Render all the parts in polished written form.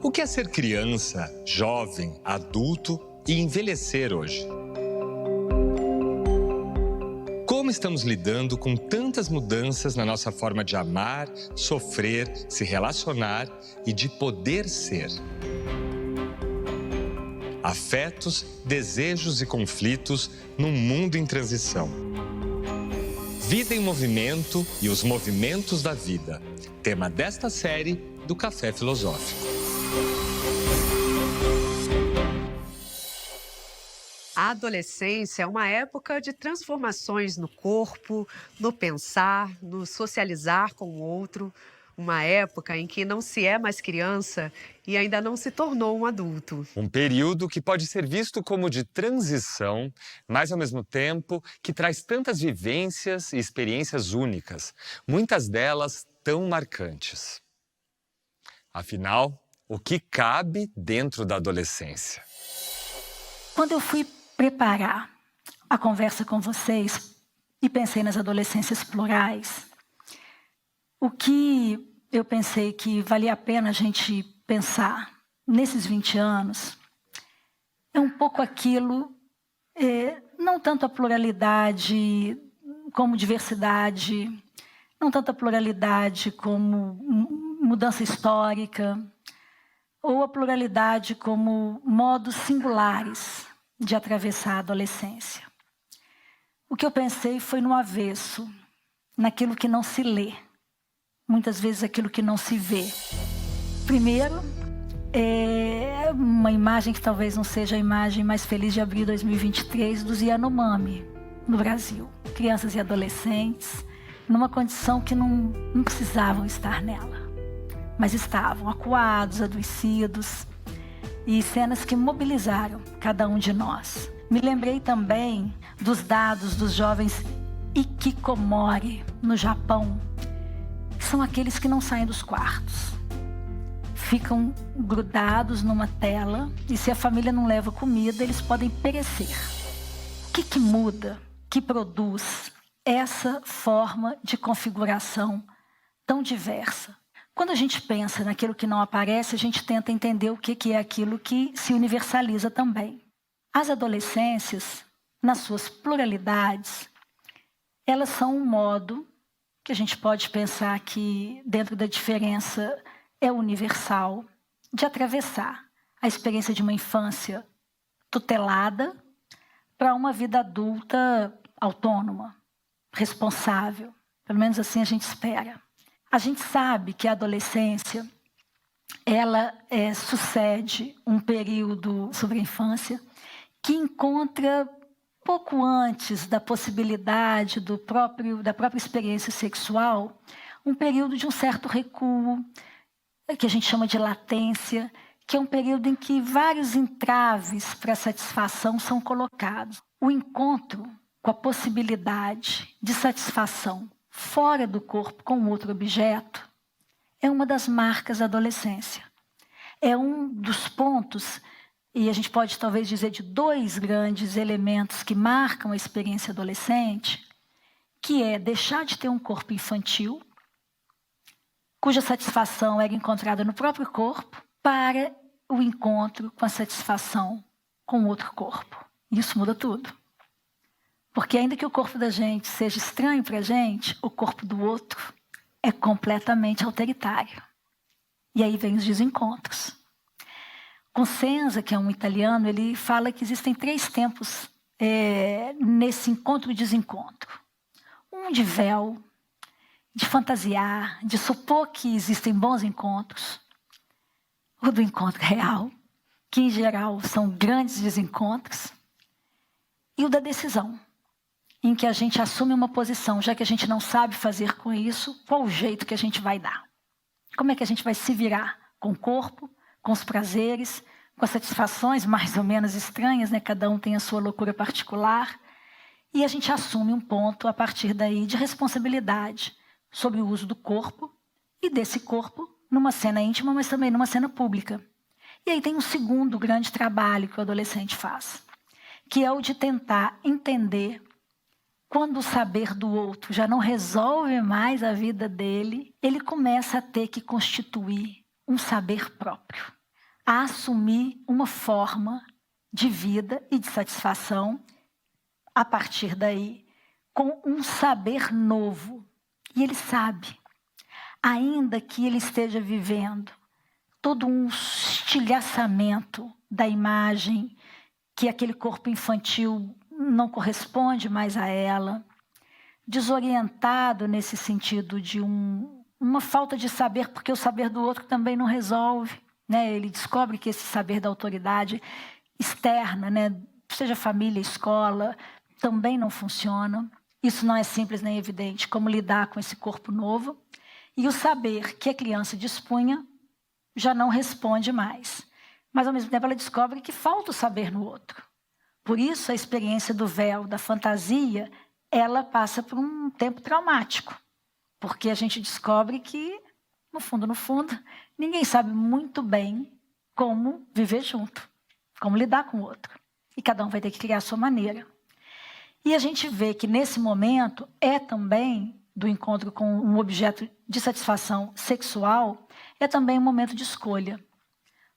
O que é ser criança, jovem, adulto e envelhecer hoje? Como estamos lidando com tantas mudanças na nossa forma de amar, sofrer, se relacionar e de poder ser? Afetos, desejos e conflitos num mundo em transição. Vida em movimento e os movimentos da vida. Tema desta série do Café Filosófico. A adolescência é uma época de transformações no corpo, no pensar, no socializar com o outro. Uma época em que não se é mais criança e ainda não se tornou um adulto. Um período que pode ser visto como de transição, mas ao mesmo tempo que traz tantas vivências e experiências únicas, muitas delas tão marcantes. Afinal, o que cabe dentro da adolescência? Quando eu fui preparar a conversa com vocês e pensei nas adolescências plurais, o que eu pensei que valia a pena a gente pensar nesses 20 anos é um pouco aquilo, não tanto a pluralidade como diversidade, não tanto a pluralidade como mudança histórica, ou a pluralidade como modos singulares de atravessar a adolescência. O que eu pensei foi no avesso, naquilo que não se lê, muitas vezes aquilo que não se vê. Primeiro, é uma imagem que talvez não seja a imagem mais feliz de abril de 2023 dos Yanomami no Brasil. Crianças e adolescentes numa condição que não precisavam estar nela, mas estavam acuados, adoecidos, e cenas que mobilizaram cada um de nós. Me lembrei também dos dados dos jovens hikikomori no Japão, que são aqueles que não saem dos quartos. Ficam grudados numa tela e se a família não leva comida, eles podem perecer. O que muda, que produz essa forma de configuração tão diversa? Quando a gente pensa naquilo que não aparece, a gente tenta entender o que é aquilo que se universaliza também. As adolescências, nas suas pluralidades, elas são um modo que a gente pode pensar que, dentro da diferença, é universal, de atravessar a experiência de uma infância tutelada para uma vida adulta autônoma, responsável. Pelo menos assim a gente espera. A gente sabe que a adolescência, ela sucede um período sobre a infância que encontra, pouco antes da possibilidade da própria experiência sexual, um período de um certo recuo, que a gente chama de latência, que é um período em que vários entraves para a satisfação são colocados. O encontro com a possibilidade de satisfação fora do corpo com outro objeto, é uma das marcas da adolescência. É um dos pontos, e a gente pode talvez dizer de dois grandes elementos que marcam a experiência adolescente, que é deixar de ter um corpo infantil, cuja satisfação era encontrada no próprio corpo, para o encontro com a satisfação com outro corpo. Isso muda tudo. Porque ainda que o corpo da gente seja estranho para a gente, o corpo do outro é completamente autoritário. E aí vem os desencontros. Consenza, que é um italiano, ele fala que existem 3 tempos nesse encontro e desencontro. Um de véu, de fantasiar, de supor que existem bons encontros. O do encontro real, que em geral são grandes desencontros. E o da decisão, em que a gente assume uma posição, já que a gente não sabe fazer com isso, qual o jeito que a gente vai dar? Como é que a gente vai se virar com o corpo, com os prazeres, com as satisfações mais ou menos estranhas, né? Cada um tem a sua loucura particular. E a gente assume um ponto, a partir daí, de responsabilidade sobre o uso do corpo e desse corpo numa cena íntima, mas também numa cena pública. E aí tem um segundo grande trabalho que o adolescente faz, que é o de tentar entender quando o saber do outro já não resolve mais a vida dele, ele começa a ter que constituir um saber próprio, a assumir uma forma de vida e de satisfação a partir daí, com um saber novo. E ele sabe, ainda que ele esteja vivendo todo um estilhaçamento da imagem, que aquele corpo infantil não corresponde mais a ela, desorientado nesse sentido de uma falta de saber, porque o saber do outro também não resolve, né? Ele descobre que esse saber da autoridade externa, né, seja família, escola, também não funciona. Isso não é simples nem evidente, como lidar com esse corpo novo. E o saber que a criança dispunha já não responde mais. Mas, ao mesmo tempo, ela descobre que falta o saber no outro. Por isso, a experiência do véu, da fantasia, ela passa por um tempo traumático. Porque a gente descobre que, no fundo, ninguém sabe muito bem como viver junto, como lidar com o outro. E cada um vai ter que criar a sua maneira. E a gente vê que, nesse momento, é também, do encontro com um objeto de satisfação sexual, é também um momento de escolha.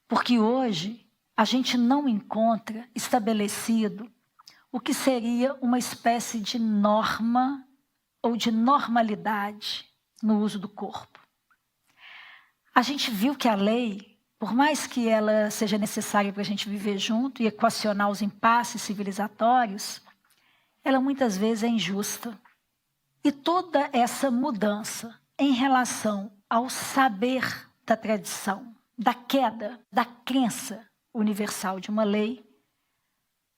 Porque hoje a gente não encontra estabelecido o que seria uma espécie de norma ou de normalidade no uso do corpo. A gente viu que a lei, por mais que ela seja necessária para a gente viver junto e equacionar os impasses civilizatórios, ela muitas vezes é injusta. E toda essa mudança em relação ao saber da tradição, da queda, da crença universal de uma lei,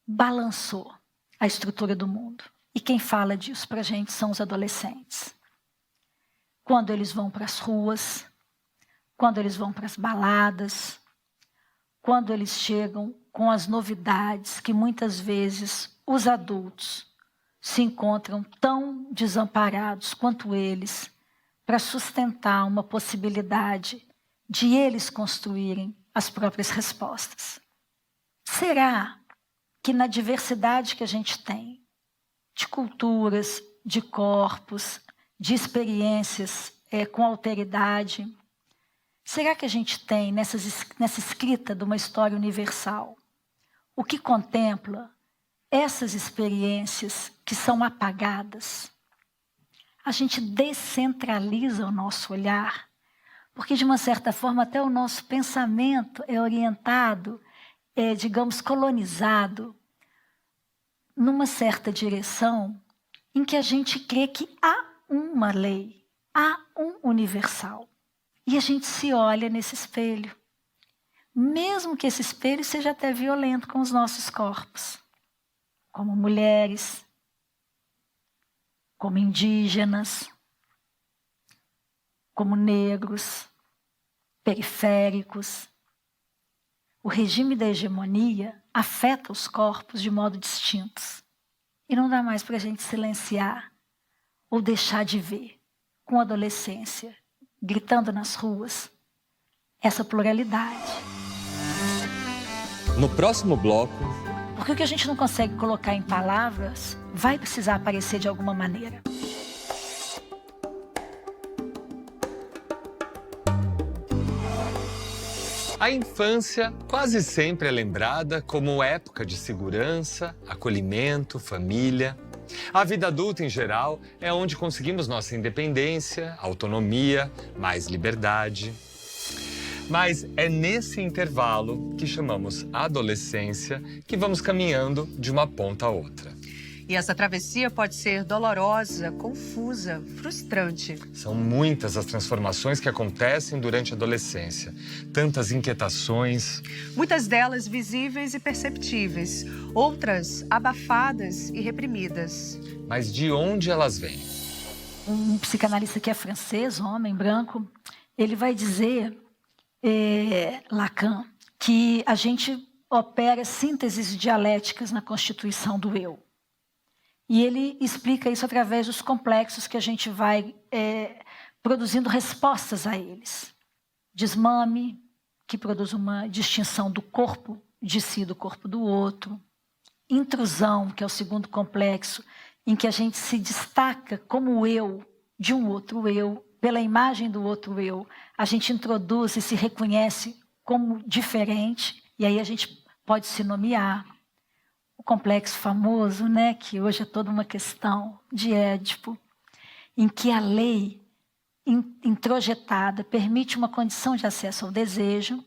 balançou a estrutura do mundo. E quem fala disso para a gente são os adolescentes. Quando eles vão para as ruas, quando eles vão para as baladas, quando eles chegam com as novidades que muitas vezes os adultos se encontram tão desamparados quanto eles para sustentar uma possibilidade de eles construírem as próprias respostas. Será que na diversidade que a gente tem, de culturas, de corpos, de experiências com alteridade, será que a gente tem nessa escrita de uma história universal o que contempla essas experiências que são apagadas? A gente descentraliza o nosso olhar, porque de uma certa forma até o nosso pensamento é orientado, digamos, colonizado numa certa direção em que a gente crê que há uma lei, há um universal. E a gente se olha nesse espelho, mesmo que esse espelho seja até violento com os nossos corpos, como mulheres, como indígenas, como negros, periféricos. O regime da hegemonia afeta os corpos de modo distintos. E não dá mais para a gente silenciar ou deixar de ver, com a adolescência, gritando nas ruas, essa pluralidade. No próximo bloco... Porque o que a gente não consegue colocar em palavras vai precisar aparecer de alguma maneira. A infância quase sempre é lembrada como época de segurança, acolhimento, família. A vida adulta, em geral, é onde conseguimos nossa independência, autonomia, mais liberdade. Mas é nesse intervalo, que chamamos adolescência, que vamos caminhando de uma ponta a outra. E essa travessia pode ser dolorosa, confusa, frustrante. São muitas as transformações que acontecem durante a adolescência. Tantas inquietações. Muitas delas visíveis e perceptíveis. Outras abafadas e reprimidas. Mas de onde elas vêm? Um psicanalista que é francês, homem, branco, ele vai dizer, Lacan, que a gente opera sínteses dialéticas na constituição do eu. E ele explica isso através dos complexos que a gente vai produzindo respostas a eles. Desmame, que produz uma distinção do corpo de si do corpo do outro. Intrusão, que é o segundo complexo, em que a gente se destaca como eu de um outro eu, pela imagem do outro eu, a gente introduz e se reconhece como diferente, e aí a gente pode se nomear. O complexo famoso, né, que hoje é toda uma questão de Édipo, em que a lei introjetada permite uma condição de acesso ao desejo,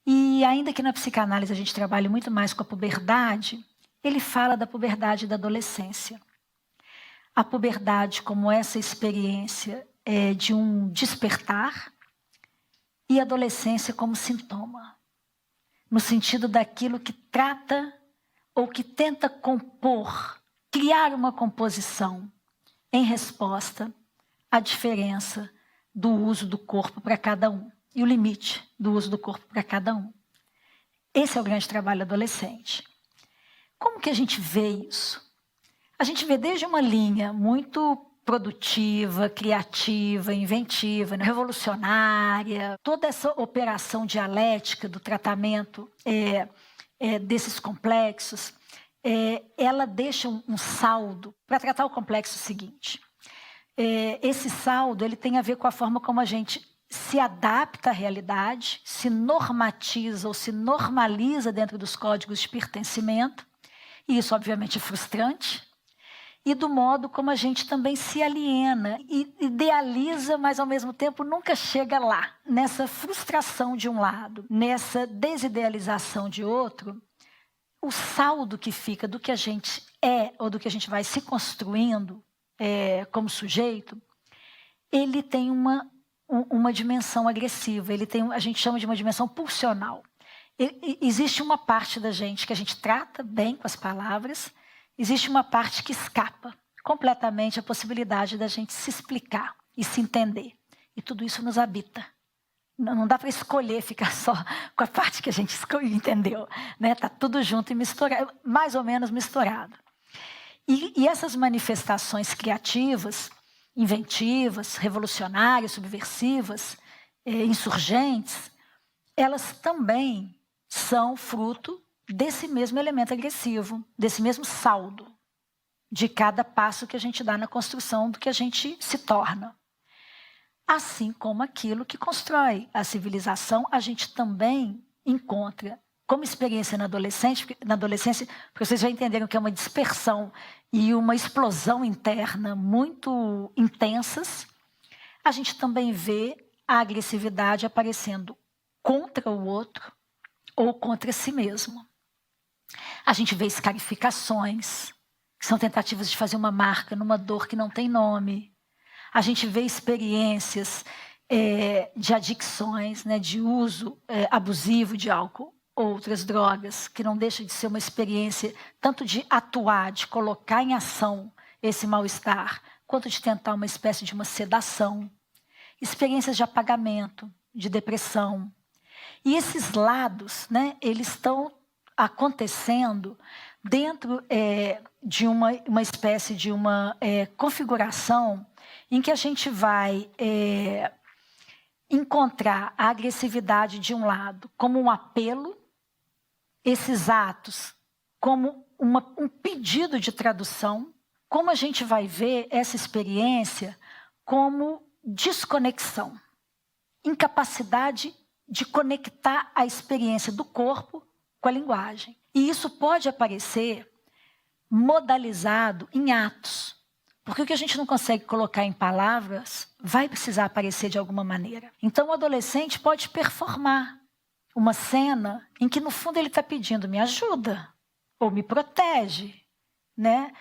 e ainda que na psicanálise a gente trabalhe muito mais com a puberdade, ele fala da puberdade e da adolescência. A puberdade como essa experiência de um despertar e a adolescência como sintoma, no sentido daquilo que trata ou que tenta compor, criar uma composição em resposta à diferença do uso do corpo para cada um e o limite do uso do corpo para cada um. Esse é o grande trabalho adolescente. Como que a gente vê isso? A gente vê desde uma linha muito produtiva, criativa, inventiva, né, revolucionária, toda essa operação dialética do tratamento desses complexos, ela deixa um saldo para tratar o complexo seguinte. Esse saldo ele tem a ver com a forma como a gente se adapta à realidade, se normatiza ou se normaliza dentro dos códigos de pertencimento, e isso obviamente é frustrante, e do modo como a gente também se aliena e idealiza, mas ao mesmo tempo nunca chega lá, nessa frustração de um lado, nessa desidealização de outro. O saldo que fica do que a gente é ou do que a gente vai se construindo como sujeito, ele tem uma dimensão agressiva, a gente chama de uma dimensão pulsional. Existe uma parte da gente que a gente trata bem com as palavras, existe uma parte que escapa completamente a possibilidade da gente se explicar e se entender. E tudo isso nos habita. Não dá para escolher ficar só com a parte que a gente entendeu, né? Tá tudo junto e misturado, mais ou menos misturado. E essas manifestações criativas, inventivas, revolucionárias, subversivas, insurgentes, elas também são fruto desse mesmo elemento agressivo, desse mesmo saldo, de cada passo que a gente dá na construção do que a gente se torna. Assim como aquilo que constrói a civilização, a gente também encontra como experiência na adolescência, porque vocês já entenderam que é uma dispersão e uma explosão interna muito intensas, a gente também vê a agressividade aparecendo contra o outro ou contra si mesmo. A gente vê escarificações, que são tentativas de fazer uma marca numa dor que não tem nome. A gente vê experiências de adicções, né, de uso abusivo de álcool, outras drogas, que não deixa de ser uma experiência tanto de atuar, de colocar em ação esse mal-estar, quanto de tentar uma espécie de uma sedação. Experiências de apagamento, de depressão. E esses lados, né, eles estão acontecendo dentro de uma espécie de uma configuração em que a gente vai encontrar a agressividade de um lado como um apelo, esses atos como um pedido de tradução, como a gente vai ver essa experiência como desconexão, incapacidade de conectar a experiência do corpo com a linguagem. E isso pode aparecer modalizado em atos, porque o que a gente não consegue colocar em palavras vai precisar aparecer de alguma maneira. Então o adolescente pode performar uma cena em que no fundo ele está pedindo me ajuda, ou me protege, né?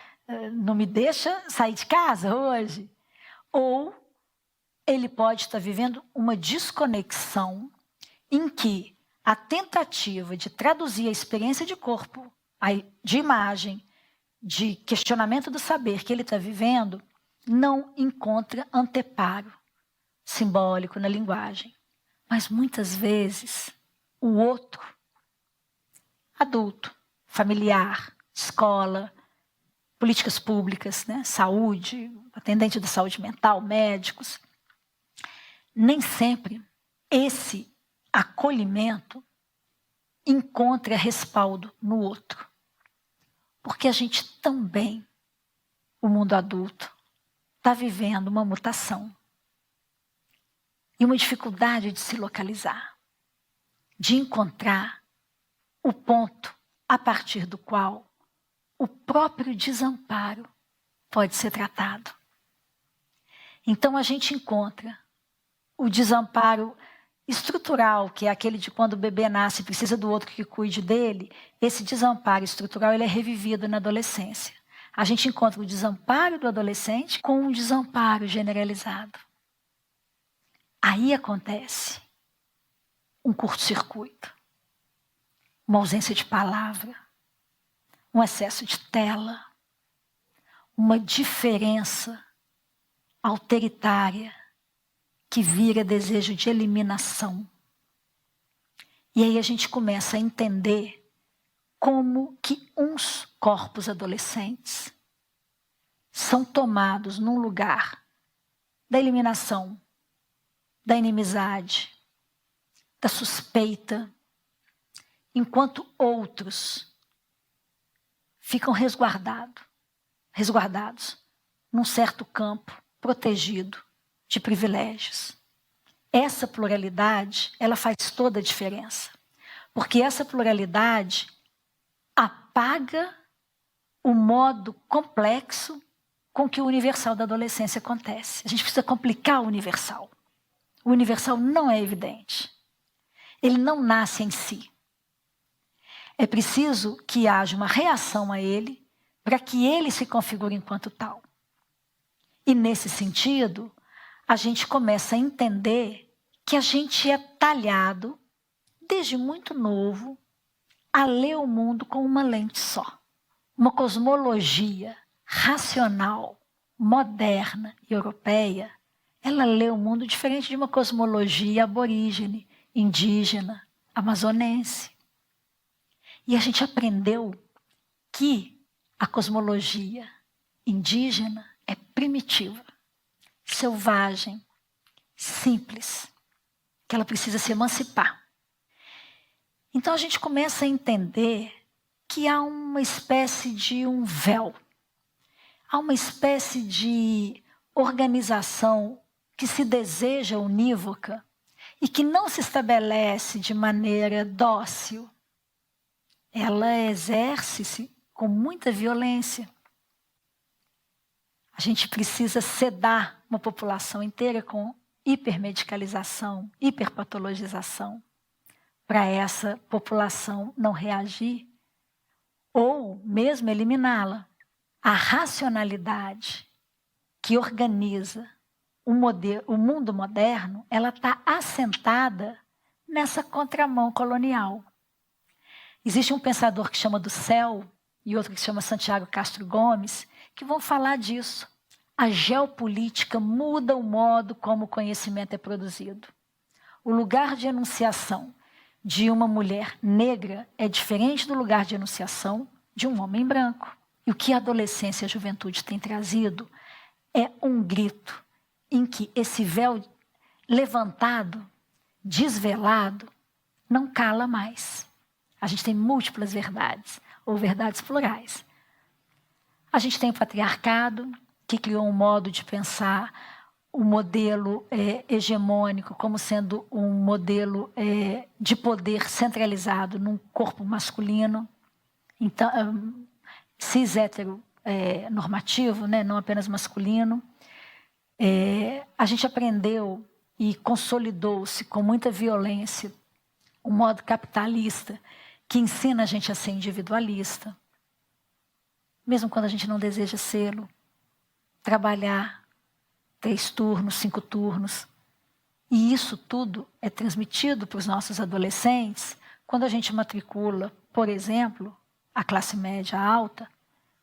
Não me deixa sair de casa hoje. Ou ele pode estar vivendo uma desconexão em que a tentativa de traduzir a experiência de corpo, de imagem, de questionamento do saber que ele está vivendo, não encontra anteparo simbólico na linguagem. Mas muitas vezes o outro, adulto, familiar, escola, políticas públicas, né? Saúde, atendente da saúde mental, médicos. Nem sempre esse acolhimento encontra respaldo no outro. Porque a gente também, o mundo adulto, está vivendo uma mutação e uma dificuldade de se localizar, de encontrar o ponto a partir do qual o próprio desamparo pode ser tratado. Então a gente encontra o desamparo estrutural, que é aquele de quando o bebê nasce e precisa do outro que cuide dele. Esse desamparo estrutural ele é revivido na adolescência. A gente encontra o desamparo do adolescente com um desamparo generalizado. Aí acontece um curto-circuito, uma ausência de palavra, um excesso de tela, uma diferença autoritária que vira desejo de eliminação. E aí a gente começa a entender como que uns corpos adolescentes são tomados num lugar da eliminação, da inimizade, da suspeita, enquanto outros ficam resguardados num certo campo protegido de privilégios. Essa pluralidade, ela faz toda a diferença, porque essa pluralidade apaga o modo complexo com que o universal da adolescência acontece. A gente precisa complicar o universal. O universal não é evidente. Ele não nasce em si. É preciso que haja uma reação a ele para que ele se configure enquanto tal. E nesse sentido, a gente começa a entender que a gente é talhado, desde muito novo, a ler o mundo com uma lente só. Uma cosmologia racional, moderna e europeia, ela lê o mundo diferente de uma cosmologia aborígene, indígena, amazonense. E a gente aprendeu que a cosmologia indígena é primitiva, selvagem, simples, que ela precisa se emancipar. Então a gente começa a entender que há uma espécie de um véu, há uma espécie de organização que se deseja unívoca e que não se estabelece de maneira dócil. Ela exerce-se com muita violência. A gente precisa sedar uma população inteira com hipermedicalização, hiperpatologização, para essa população não reagir ou mesmo eliminá-la. A racionalidade que organiza o mundo moderno, ela está assentada nessa contramão colonial. Existe um pensador que chama Dussel e outro que chama Santiago Castro Gomes, que vão falar disso. A geopolítica muda o modo como o conhecimento é produzido. O lugar de enunciação de uma mulher negra é diferente do lugar de enunciação de um homem branco. E o que a adolescência e a juventude têm trazido é um grito em que esse véu levantado, desvelado, não cala mais. A gente tem múltiplas verdades, ou verdades plurais. A gente tem o patriarcado, que criou um modo de pensar o modelo hegemônico como sendo um modelo de poder centralizado num corpo masculino, então, cis hétero normativo, né, não apenas masculino. A gente aprendeu e consolidou-se com muita violência um modo capitalista que ensina a gente a ser individualista, mesmo quando a gente não deseja sê-lo, trabalhar 3 turnos, 5 turnos. E isso tudo é transmitido para os nossos adolescentes quando a gente matricula, por exemplo, a classe média alta,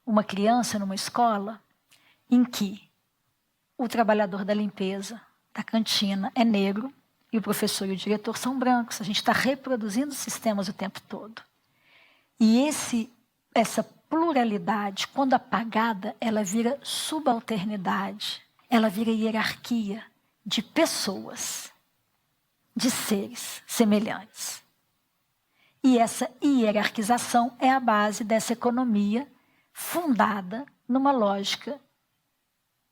uma criança numa escola em que o trabalhador da limpeza, da cantina, é negro e o professor e o diretor são brancos. A gente está reproduzindo sistemas o tempo todo. E essa pluralidade, quando apagada, ela vira subalternidade, ela vira hierarquia de pessoas, de seres semelhantes. E essa hierarquização é a base dessa economia fundada numa lógica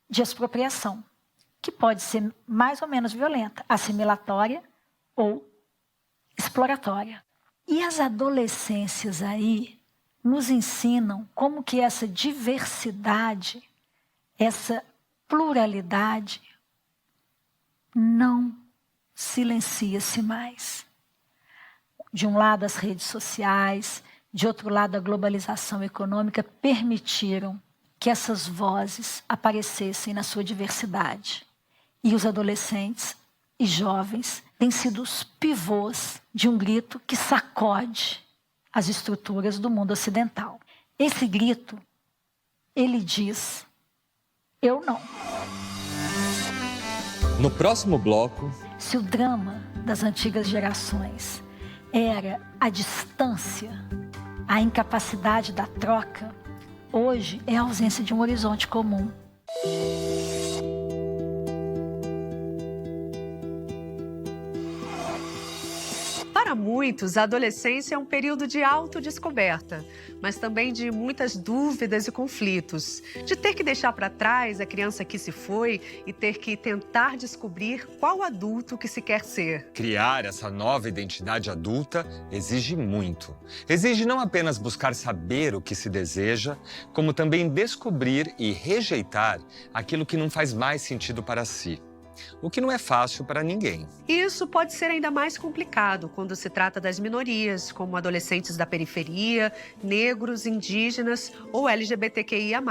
de expropriação, que pode ser mais ou menos violenta, assimilatória ou exploratória. E as adolescências aí nos ensinam como que essa diversidade, essa pluralidade não silencia-se mais. De um lado as redes sociais, de outro lado a globalização econômica permitiram que essas vozes aparecessem na sua diversidade. E os adolescentes e jovens têm sido os pivôs de um grito que sacode as estruturas do mundo ocidental. Esse grito, ele diz, eu não. No próximo bloco... Se o drama das antigas gerações era a distância, a incapacidade da troca, hoje é a ausência de um horizonte comum. Para muitos, a adolescência é um período de autodescoberta, mas também de muitas dúvidas e conflitos. De ter que deixar para trás a criança que se foi e ter que tentar descobrir qual adulto que se quer ser. Criar essa nova identidade adulta exige muito. Exige não apenas buscar saber o que se deseja, como também descobrir e rejeitar aquilo que não faz mais sentido para si. O que não é fácil para ninguém. Isso pode ser ainda mais complicado quando se trata das minorias, como adolescentes da periferia, negros, indígenas ou LGBTQIA+.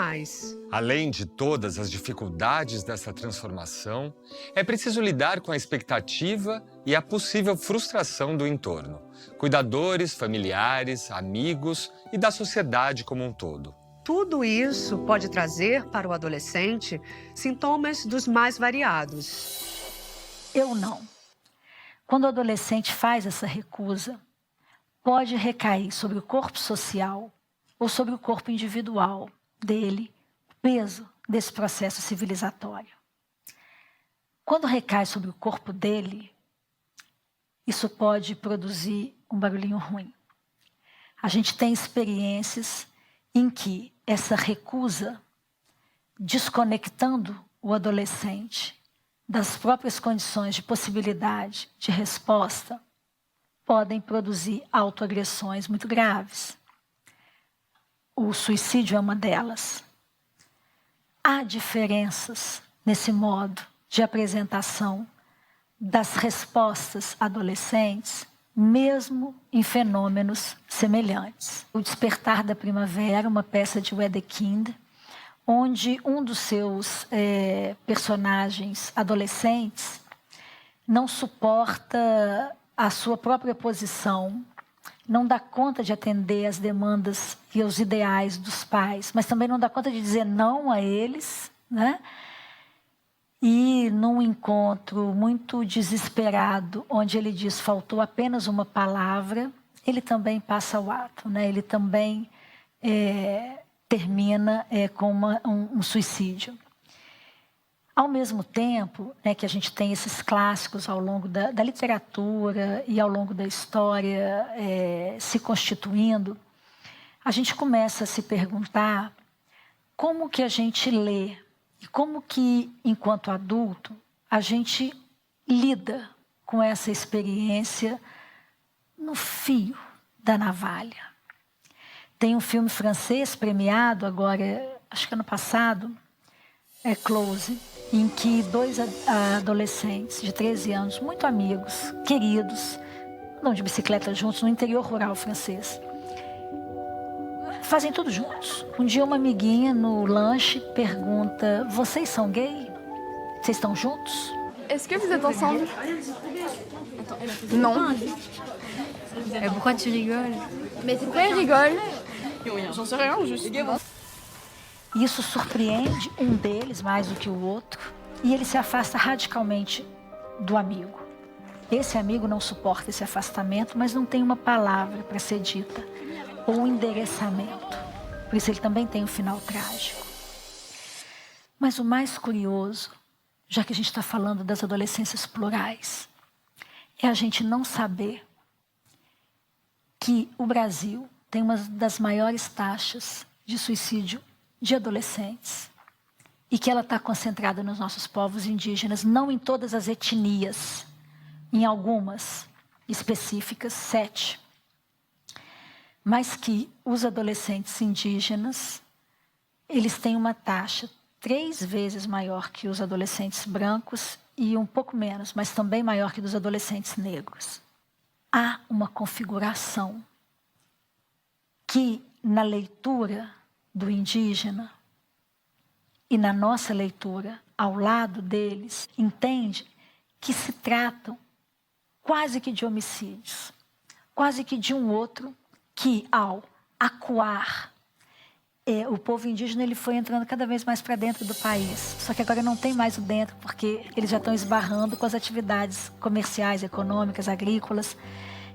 Além de todas as dificuldades dessa transformação, é preciso lidar com a expectativa e a possível frustração do entorno, cuidadores, familiares, amigos e da sociedade como um todo. Tudo isso pode trazer para o adolescente sintomas dos mais variados. Eu não. Quando o adolescente faz essa recusa, pode recair sobre o corpo social ou sobre o corpo individual dele o peso desse processo civilizatório. Quando recai sobre o corpo dele, isso pode produzir um barulhinho ruim. A gente tem experiências em que essa recusa, desconectando o adolescente das próprias condições de possibilidade de resposta, podem produzir autoagressões muito graves. O suicídio é uma delas. Há diferenças nesse modo de apresentação das respostas adolescentes, mesmo em fenômenos semelhantes. O Despertar da Primavera, uma peça de Wedekind, onde um dos seus personagens adolescentes não suporta a sua própria posição, não dá conta de atender às demandas e aos ideais dos pais, mas também não dá conta de dizer não a eles, né? E num encontro muito desesperado, onde ele diz faltou apenas uma palavra, ele também passa o ato, né? Ele também termina com um suicídio. Ao mesmo tempo, né, que a gente tem esses clássicos ao longo da literatura e ao longo da história se constituindo, a gente começa a se perguntar como que a gente lê e como que, enquanto adulto, a gente lida com essa experiência no fio da navalha. Tem um filme francês premiado agora, acho que ano passado, Close, em que dois adolescentes de 13 anos, muito amigos, queridos, andam de bicicleta juntos no interior rural francês. Fazem tudo juntos. Um dia uma amiguinha no lanche pergunta, vocês são gay? Vocês estão juntos? Est-ce que vous êtes ensemble? Non. Pourquoi tu rigoles? Mais pourquoi il rigole? J'en sais rien, juste. Isso surpreende um deles mais do que o outro e ele se afasta radicalmente do amigo. Esse amigo não suporta esse afastamento, mas não tem uma palavra para ser dita, ou um endereçamento. Por isso ele também tem um final trágico. Mas o mais curioso, já que a gente está falando das adolescências plurais, é a gente não saber que o Brasil tem uma das maiores taxas de suicídio de adolescentes e que ela está concentrada nos nossos povos indígenas, não em todas as etnias, em algumas específicas, 7, mas que os adolescentes indígenas, eles têm uma taxa 3 vezes maior que os adolescentes brancos e um pouco menos, mas também maior que dos adolescentes negros. Há uma configuração que na leitura do indígena e na nossa leitura ao lado deles entende que se tratam quase que de homicídios, quase que de um outro que ao acuar, o povo indígena ele foi entrando cada vez mais para dentro do país. Só que agora não tem mais o dentro, porque eles já estão esbarrando com as atividades comerciais, econômicas, agrícolas.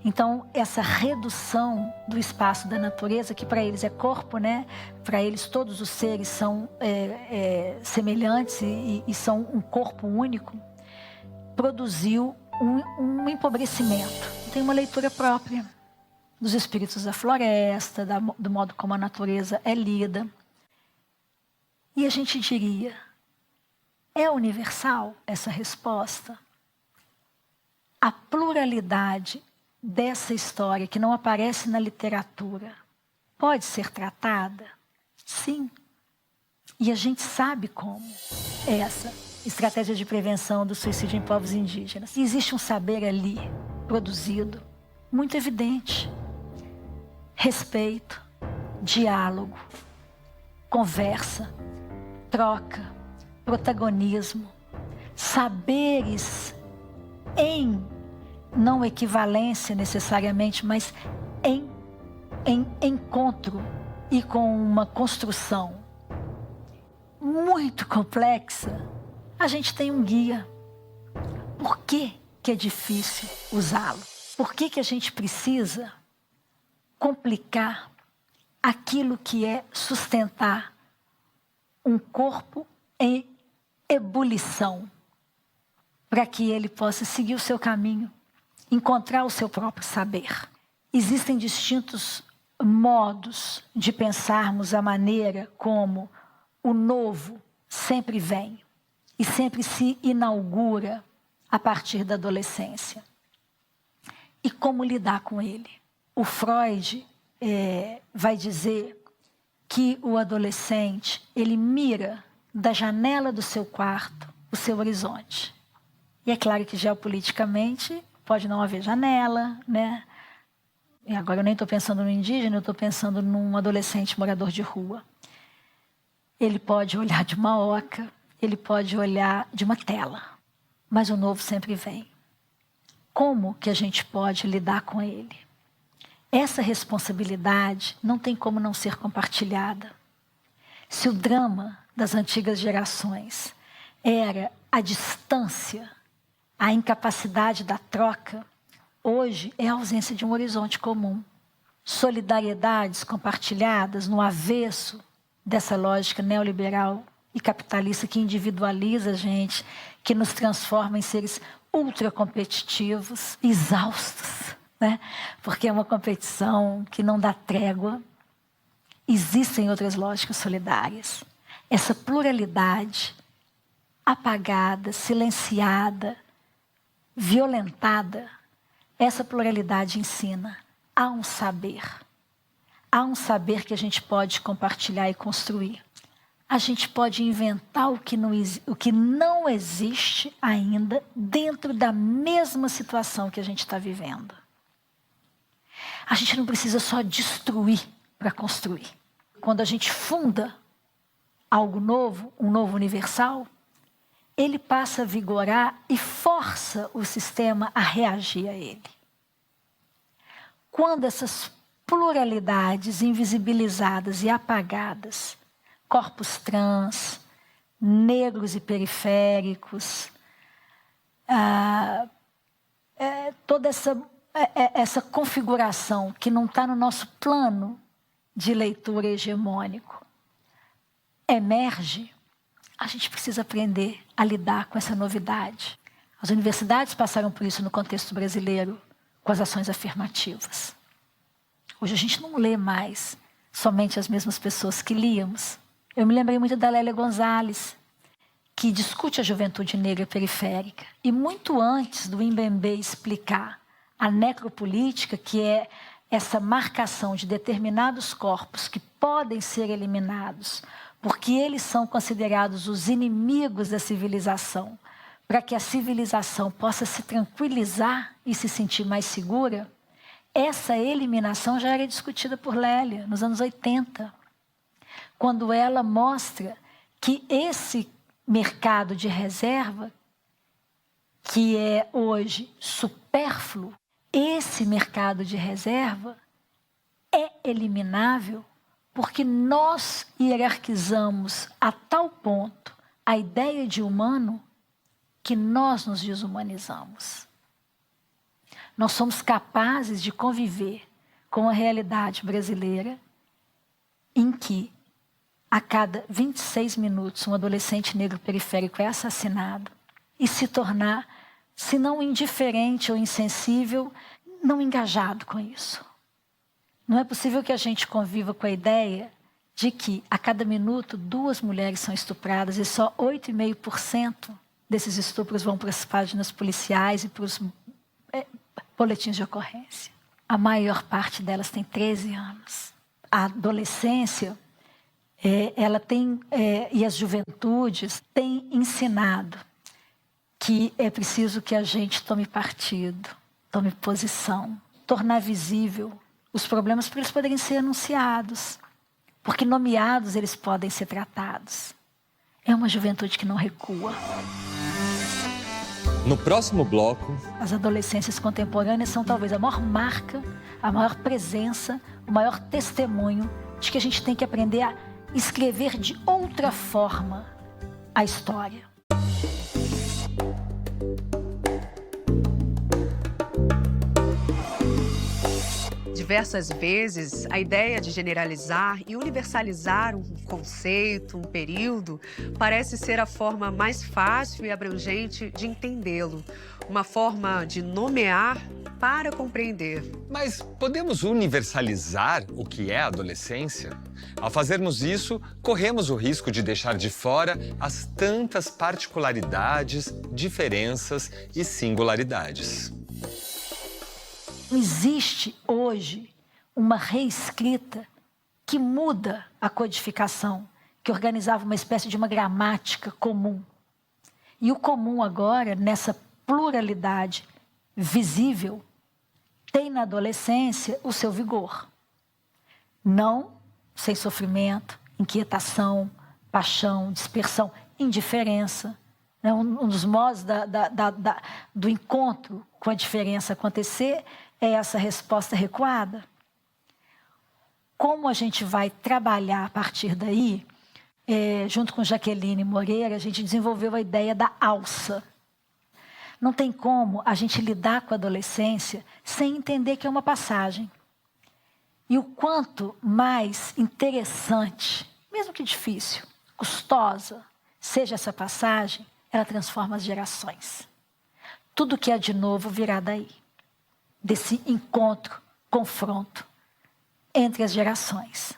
Então, essa redução do espaço da natureza, que para eles é corpo, né? Para eles todos os seres são semelhantes e são um corpo único, produziu um empobrecimento. Tem uma leitura própria dos espíritos da floresta, do modo como a natureza é lida. E a gente diria, é universal essa resposta? A pluralidade dessa história que não aparece na literatura pode ser tratada? Sim. E a gente sabe como essa estratégia de prevenção do suicídio em povos indígenas. E existe um saber ali, produzido, muito evidente. Respeito, diálogo, conversa, troca, protagonismo, saberes em não equivalência necessariamente, mas em encontro e com uma construção muito complexa. A gente tem um guia. Por que é difícil usá-lo? Por que a gente precisa complicar aquilo que é sustentar um corpo em ebulição, para que ele possa seguir o seu caminho, encontrar o seu próprio saber? Existem distintos modos de pensarmos a maneira como o novo sempre vem e sempre se inaugura a partir da adolescência. E como lidar com ele? O Freud vai dizer que o adolescente, ele mira da janela do seu quarto o seu horizonte. E é claro que geopoliticamente pode não haver janela, né? E agora eu nem estou pensando no indígena, eu estou pensando num adolescente morador de rua. Ele pode olhar de uma oca, ele pode olhar de uma tela, mas o novo sempre vem. Como que a gente pode lidar com ele? Essa responsabilidade não tem como não ser compartilhada. Se o drama das antigas gerações era a distância, a incapacidade da troca, hoje é a ausência de um horizonte comum. Solidariedades compartilhadas no avesso dessa lógica neoliberal e capitalista que individualiza a gente, que nos transforma em seres ultracompetitivos, exaustos, né? Porque é uma competição que não dá trégua. Existem outras lógicas solidárias. Essa pluralidade apagada, silenciada, violentada, essa pluralidade ensina. Há um saber. Há um saber que a gente pode compartilhar e construir. A gente pode inventar o que não existe ainda dentro da mesma situação que a gente está vivendo. A gente não precisa só destruir para construir. Quando a gente funda algo novo, um novo universal, ele passa a vigorar e força o sistema a reagir a ele. Quando essas pluralidades invisibilizadas e apagadas, corpos trans, negros e periféricos, toda essa configuração que não está no nosso plano de leitura hegemônico emerge, a gente precisa aprender a lidar com essa novidade. As universidades passaram por isso no contexto brasileiro, com as ações afirmativas. Hoje a gente não lê mais somente as mesmas pessoas que líamos. Eu me lembrei muito da Lélia Gonzalez, que discute a juventude negra periférica. E muito antes do Mbembe explicar a necropolítica, que é essa marcação de determinados corpos que podem ser eliminados, porque eles são considerados os inimigos da civilização, para que a civilização possa se tranquilizar e se sentir mais segura, essa eliminação já era discutida por Lélia nos anos 80, quando ela mostra que esse mercado de reserva, que é hoje supérfluo, esse mercado de reserva é eliminável porque nós hierarquizamos a tal ponto a ideia de humano que nós nos desumanizamos. Nós somos capazes de conviver com a realidade brasileira em que a cada 26 minutos um adolescente negro periférico é assassinado e se tornar, se não indiferente ou insensível, não engajado com isso. Não é possível que a gente conviva com a ideia de que a cada minuto 2 mulheres são estupradas e só 8,5% desses estupros vão para as páginas policiais e para os boletins de ocorrência. A maior parte delas tem 13 anos. A adolescência, ela tem, e as juventudes têm ensinado que é preciso que a gente tome partido, tome posição, tornar visível os problemas para eles poderem ser anunciados, porque nomeados eles podem ser tratados. É uma juventude que não recua. No próximo bloco, as adolescências contemporâneas são talvez a maior marca, a maior presença, o maior testemunho de que a gente tem que aprender a escrever de outra forma a história. Diversas vezes, a ideia de generalizar e universalizar um conceito, um período, parece ser a forma mais fácil e abrangente de entendê-lo. Uma forma de nomear para compreender. mas podemos universalizar o que é a adolescência? Ao fazermos isso, corremos o risco de deixar de fora as tantas particularidades, diferenças e singularidades. Existe hoje uma reescrita que muda a codificação, que organizava uma espécie de uma gramática comum. E o comum agora, nessa pluralidade visível, tem na adolescência o seu vigor. Não sem sofrimento, inquietação, paixão, dispersão, indiferença. Um dos modos do encontro com a diferença acontecer é essa resposta recuada. Como a gente vai trabalhar a partir daí, junto com Jaqueline Moreira, a gente desenvolveu a ideia da alça. Não tem como a gente lidar com a adolescência sem entender que é uma passagem. E o quanto mais interessante, mesmo que difícil, custosa, seja essa passagem, ela transforma as gerações. Tudo que é de novo virá daí, desse encontro, confronto entre as gerações.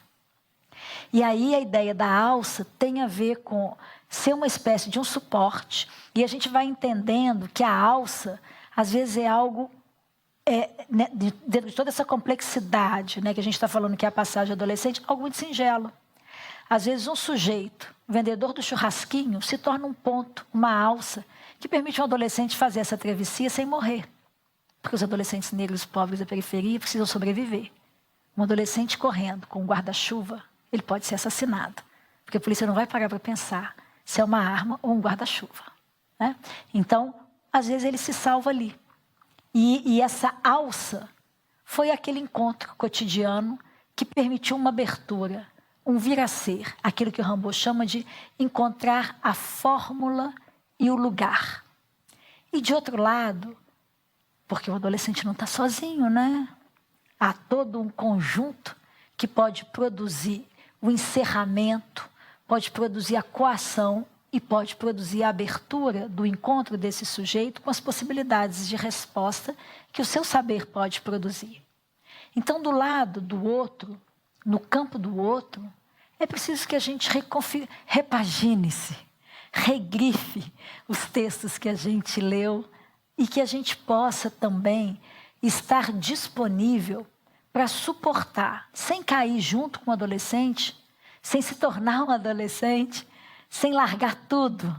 E aí a ideia da alça tem a ver com ser uma espécie de um suporte, e a gente vai entendendo que a alça, às vezes, é algo, dentro de toda essa complexidade, né, que a gente está falando que é a passagem adolescente, algo muito singelo. Às vezes um sujeito, vendedor do churrasquinho, se torna um ponto, uma alça, que permite um adolescente fazer essa travessia sem morrer. Porque os adolescentes negros pobres da periferia precisam sobreviver. Um adolescente correndo com um guarda-chuva, ele pode ser assassinado. Porque a polícia não vai parar para pensar se é uma arma ou um guarda-chuva, né? Então, às vezes ele se salva ali. E essa alça foi aquele encontro cotidiano que permitiu uma abertura, um vir a ser, aquilo que o Rimbaud chama de encontrar a fórmula e o lugar. E, de outro lado, Porque o adolescente não está sozinho, né? Há todo um conjunto que pode produzir o encerramento, pode produzir a coação e pode produzir a abertura do encontro desse sujeito com as possibilidades de resposta que o seu saber pode produzir. Então, do lado do outro, no campo do outro, é preciso que a gente repagine-se, regrife os textos que a gente leu e que a gente possa também estar disponível para suportar, sem cair junto com o adolescente, sem se tornar um adolescente, sem largar tudo,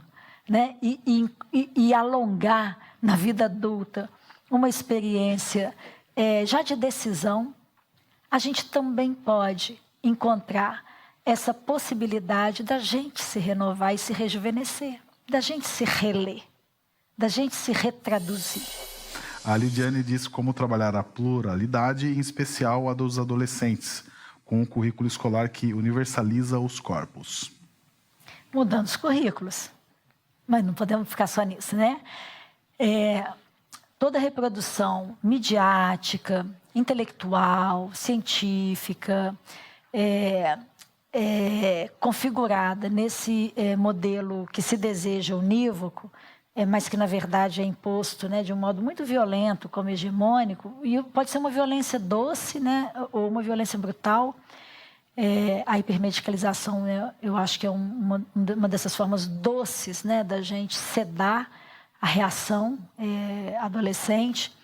né? E alongar na vida adulta uma experiência já de decisão. A gente também pode encontrar essa possibilidade da gente se renovar e se rejuvenescer, da gente se reler, da gente se retraduzir. A Lidiane disse como trabalhar a pluralidade, em especial a dos adolescentes, com um currículo escolar que universaliza os corpos. Mudando os currículos, mas não podemos ficar só nisso, né? Toda reprodução midiática, intelectual, científica, configurada nesse modelo que se deseja unívoco, mas que na verdade é imposto, né, de um modo muito violento, como hegemônico, e pode ser uma violência doce, né, ou uma violência brutal. A hipermedicalização, eu acho que é uma dessas formas doces, né, da gente sedar a reação adolescente.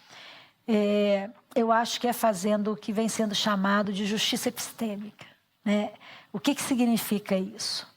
Eu acho que é fazendo o que vem sendo chamado de justiça epistêmica, né? O que significa isso?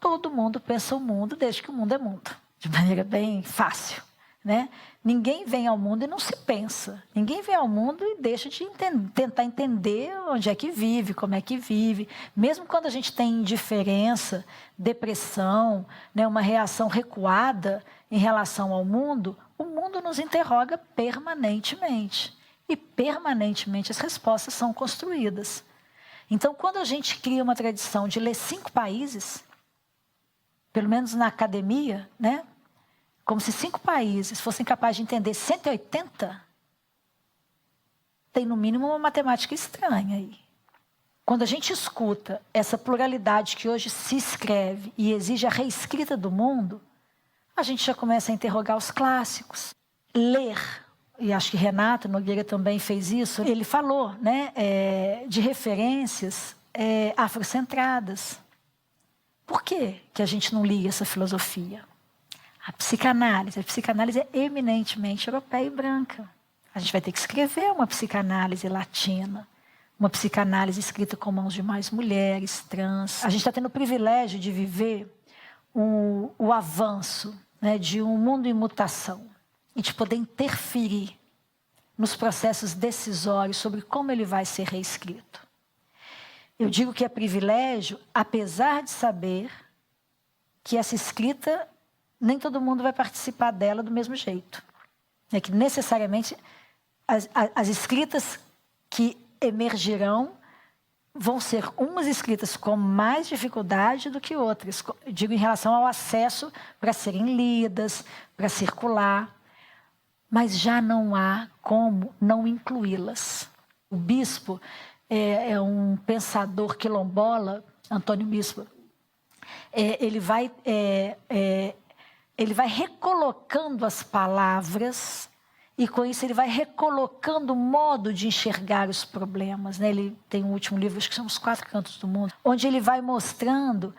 Todo mundo pensa o mundo desde que o mundo é mundo, de maneira bem fácil, né? Ninguém vem ao mundo e não se pensa. Ninguém vem ao mundo e deixa de tentar entender onde é que vive, como é que vive. Mesmo quando a gente tem indiferença, depressão, né, uma reação recuada em relação ao mundo, o mundo nos interroga permanentemente. E permanentemente as respostas são construídas. Então, quando a gente cria uma tradição de ler 5 países, pelo menos na academia, né? Como se 5 países fossem capazes de entender 180, tem no mínimo uma matemática estranha aí. Quando a gente escuta essa pluralidade que hoje se escreve e exige a reescrita do mundo, a gente já começa a interrogar os clássicos. Ler, e acho que Renato Nogueira também fez isso, ele falou, né, de referências afrocentradas. Por que a gente não lia essa filosofia? A psicanálise é eminentemente europeia e branca. A gente vai ter que escrever uma psicanálise latina, uma psicanálise escrita com mãos de mais mulheres, trans. A gente está tendo o privilégio de viver o avanço, né, de um mundo em mutação e de poder interferir nos processos decisórios sobre como ele vai ser reescrito. Eu digo que é privilégio, apesar de saber que essa escrita nem todo mundo vai participar dela do mesmo jeito. É que necessariamente as escritas que emergirão vão ser umas escritas com mais dificuldade do que outras. Digo em relação ao acesso para serem lidas, para circular. Mas já não há como não incluí-las. O bispo é um pensador quilombola, Antônio Bispo. Ele vai recolocando as palavras e, com isso, ele vai recolocando o modo de enxergar os problemas, né? Ele tem um último livro, acho que são Os 4 Cantos do Mundo, onde ele vai mostrando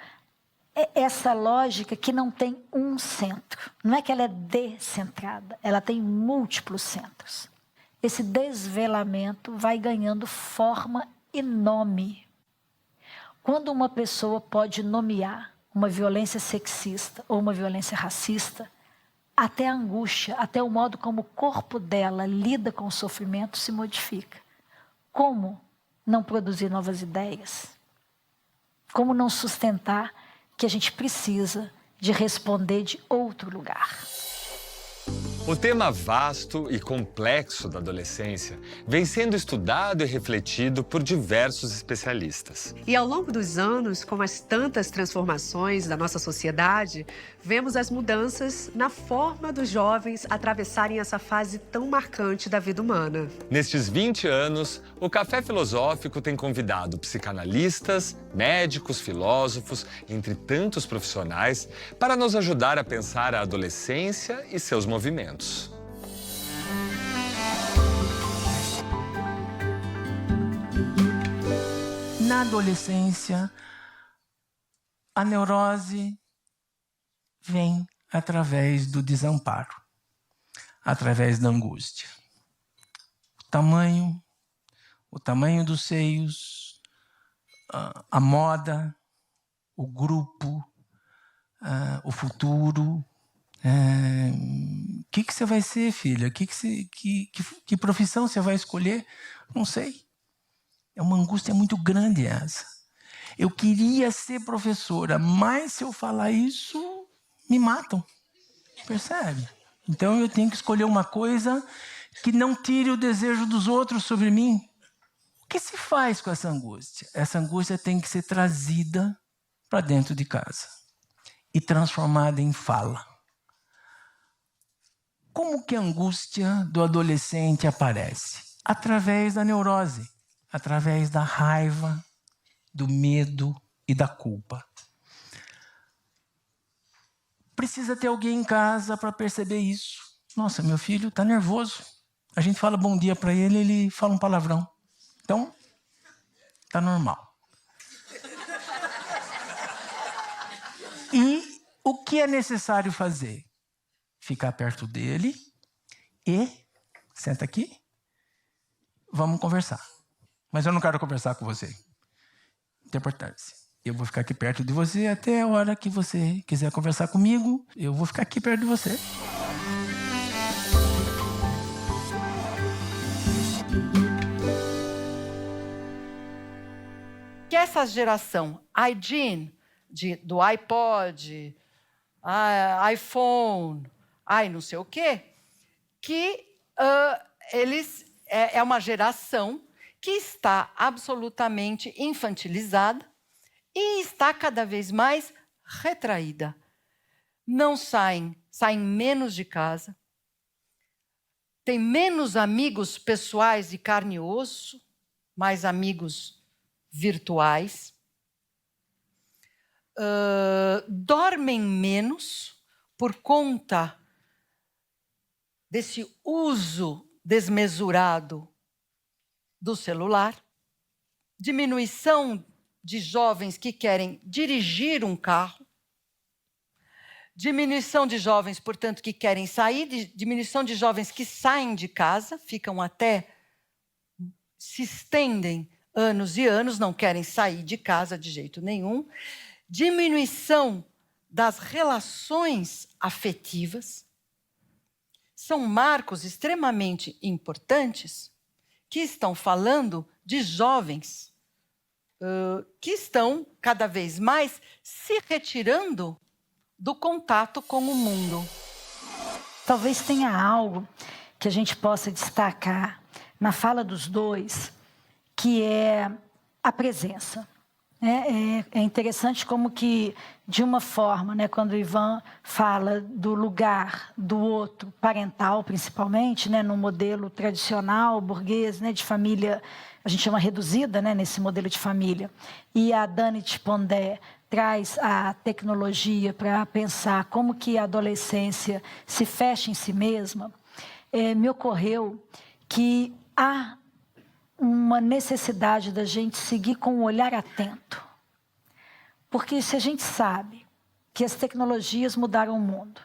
essa lógica que não tem um centro. Não é que ela é descentrada, ela tem múltiplos centros. Esse desvelamento vai ganhando forma e nome. Quando uma pessoa pode nomear uma violência sexista ou uma violência racista, até a angústia, até o modo como o corpo dela lida com o sofrimento se modifica. Como não produzir novas ideias? Como não sustentar que a gente precisa de responder de outro lugar? O tema vasto e complexo da adolescência vem sendo estudado e refletido por diversos especialistas. E ao longo dos anos, com as tantas transformações da nossa sociedade, vemos as mudanças na forma dos jovens atravessarem essa fase tão marcante da vida humana. Nestes 20 anos, o Café Filosófico tem convidado psicanalistas, médicos, filósofos, entre tantos profissionais, para nos ajudar a pensar a adolescência e seus movimentos. Na adolescência, a neurose vem através do desamparo, através da angústia. O tamanho dos seios, a moda, o grupo, o futuro. O que você vai ser, filha? Que profissão você vai escolher? Não sei. É uma angústia muito grande essa. Eu queria ser professora, mas se eu falar isso, me matam. Percebe? Então eu tenho que escolher uma coisa que não tire o desejo dos outros sobre mim. O que se faz com essa angústia? Essa angústia tem que ser trazida para dentro de casa e transformada em fala. Como que a angústia do adolescente aparece? Através da neurose, através da raiva, do medo e da culpa. Precisa ter alguém em casa para perceber isso. Nossa, meu filho está nervoso. A gente fala bom dia para ele, ele fala um palavrão. Então, está normal. E o que é necessário fazer? Ficar perto dele e... Senta aqui. Vamos conversar. Mas eu não quero conversar com você. Não tem importância. Eu vou ficar aqui perto de você até a hora que você quiser conversar comigo. Eu vou ficar aqui perto de você. Que essa geração iGen, do iPod, iPhone, não sei o quê, que é uma geração que está absolutamente infantilizada e está cada vez mais retraída. Não saem menos de casa, tem menos amigos pessoais de carne e osso, mais amigos virtuais, dormem menos por conta desse uso desmesurado do celular, diminuição de jovens que querem dirigir um carro, diminuição de jovens, portanto, que querem sair, diminuição de jovens que saem de casa, se estendem anos e anos, não querem sair de casa de jeito nenhum, diminuição das relações afetivas. São marcos extremamente importantes que estão falando de jovens que estão cada vez mais se retirando do contato com o mundo. Talvez tenha algo que a gente possa destacar na fala dos dois, que é a presença. É interessante como que, de uma forma, quando o Ivan fala do lugar do outro, parental principalmente, no modelo tradicional, burguês, de família, a gente chama reduzida, nesse modelo de família, e a Dani Pondé traz a tecnologia para pensar como que a adolescência se fecha em si mesma, me ocorreu que há uma necessidade da gente seguir com um olhar atento. Porque se a gente sabe que as tecnologias mudaram o mundo,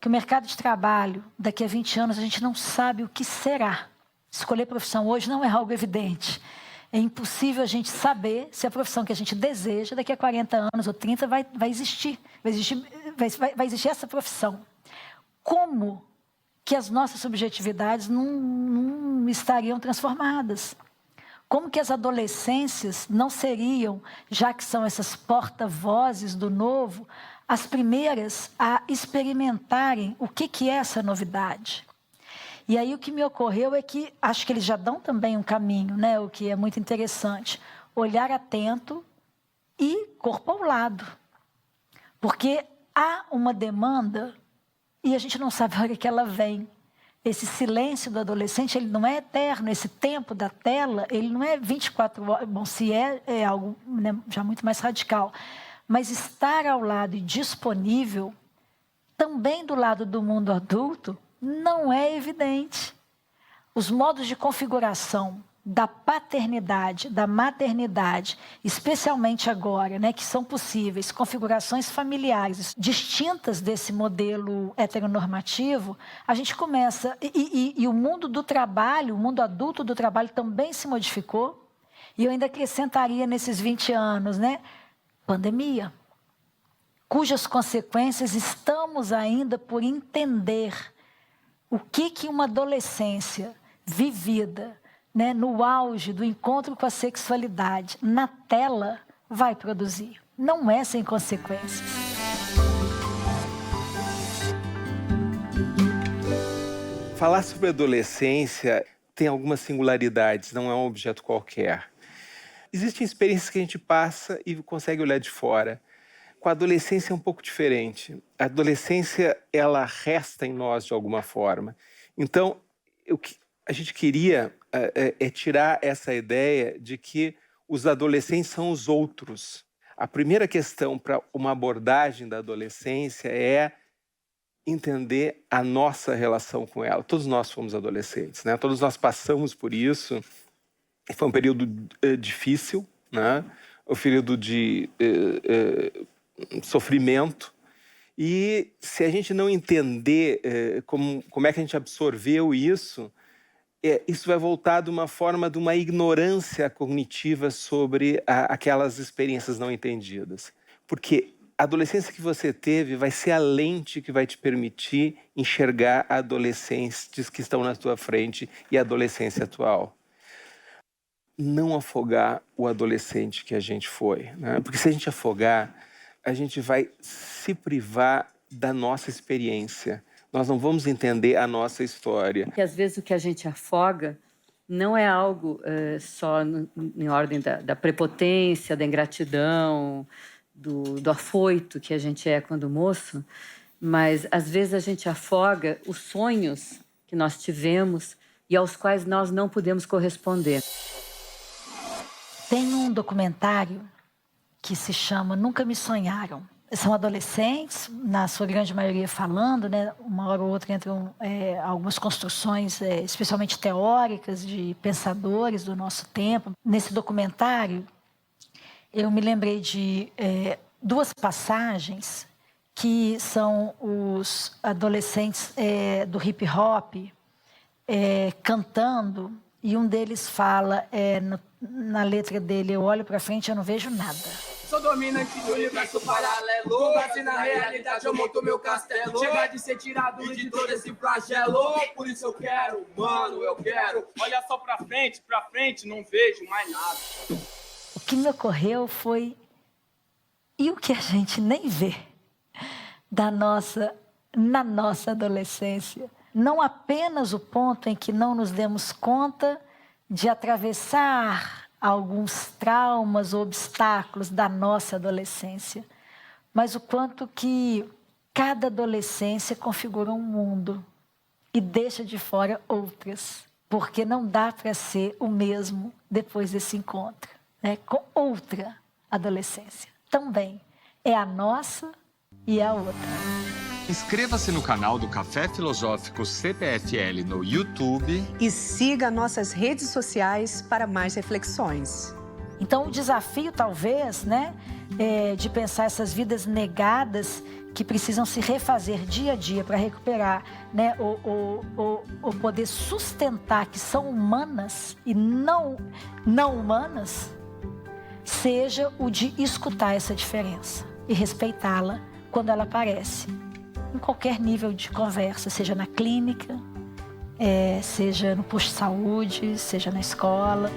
que o mercado de trabalho, daqui a 20 anos, a gente não sabe o que será. Escolher profissão hoje não é algo evidente. É impossível a gente saber se a profissão que a gente deseja, daqui a 40 anos ou 30, vai existir. Vai existir essa profissão. Como que as nossas subjetividades não estariam transformadas? Como que as adolescências não seriam, já que são essas porta-vozes do novo, as primeiras a experimentarem o que é essa novidade. E aí o que me ocorreu é que, acho que eles já dão também um caminho, né? O que é muito interessante, olhar atento e corpo ao lado. Porque há uma demanda e a gente não sabe a hora que ela vem. Esse silêncio do adolescente, ele não é eterno, esse tempo da tela, ele não é 24 horas, bom, se é algo, né, já muito mais radical. Mas estar ao lado e disponível, também do lado do mundo adulto, não é evidente. Os modos de configuração da paternidade, da maternidade, especialmente agora, né, que são possíveis, configurações familiares distintas desse modelo heteronormativo, a gente começa... E o mundo do trabalho, o mundo adulto do trabalho também se modificou. E eu ainda acrescentaria nesses 20 anos, né, pandemia, cujas consequências estamos ainda por entender o que uma adolescência vivida, né, no auge do encontro com a sexualidade, na tela, vai produzir. Não é sem consequências. Falar sobre adolescência tem algumas singularidades, não é um objeto qualquer. Existem experiências que a gente passa e consegue olhar de fora. Com a adolescência é um pouco diferente. A adolescência, ela resta em nós de alguma forma. Então, o que a gente queria é tirar essa ideia de que os adolescentes são os outros. A primeira questão para uma abordagem da adolescência é entender a nossa relação com ela. Todos nós fomos adolescentes, né? Todos nós passamos por isso. Foi um período difícil, né? Um período de sofrimento. E se a gente não entender como é que a gente absorveu isso, isso vai voltar de uma forma de uma ignorância cognitiva sobre aquelas experiências não entendidas. Porque a adolescência que você teve vai ser a lente que vai te permitir enxergar adolescentes que estão na tua frente e a adolescência atual. Não afogar o adolescente que a gente foi, né? Porque se a gente afogar, a gente vai se privar da nossa experiência. Nós não vamos entender a nossa história. E às vezes o que a gente afoga não é algo só em ordem da prepotência, da ingratidão, do afoito que a gente é quando moço, mas às vezes a gente afoga os sonhos que nós tivemos e aos quais nós não podemos corresponder. Tem um documentário que se chama Nunca Me Sonharam. São adolescentes, na sua grande maioria falando, né? Uma hora ou outra entram algumas construções, especialmente teóricas, de pensadores do nosso tempo. Nesse documentário, eu me lembrei de duas passagens que são os adolescentes do hip-hop cantando, e um deles fala, na letra dele, eu olho para frente e eu não vejo nada. Sou dominante do universo paralelo, com base na realidade eu monto meu castelo. Chega de ser tirado de todo esse flagelo, por isso eu quero, mano, eu quero. Olha só pra frente, não vejo mais nada. O que me ocorreu foi, e o que a gente nem vê na nossa adolescência? Não apenas o ponto em que não nos demos conta de atravessar alguns traumas ou obstáculos da nossa adolescência, mas o quanto que cada adolescência configura um mundo e deixa de fora outras, porque não dá para ser o mesmo depois desse encontro, né, com outra adolescência. Também é a nossa e a outra. Inscreva-se no canal do Café Filosófico CPFL no YouTube e siga nossas redes sociais para mais reflexões. Então, o desafio, talvez, né, de pensar essas vidas negadas que precisam se refazer dia a dia para recuperar, né, ou poder sustentar que são humanas e não humanas, seja o de escutar essa diferença e respeitá-la quando ela aparece. Em qualquer nível de conversa, seja na clínica, seja no posto de saúde, seja na escola.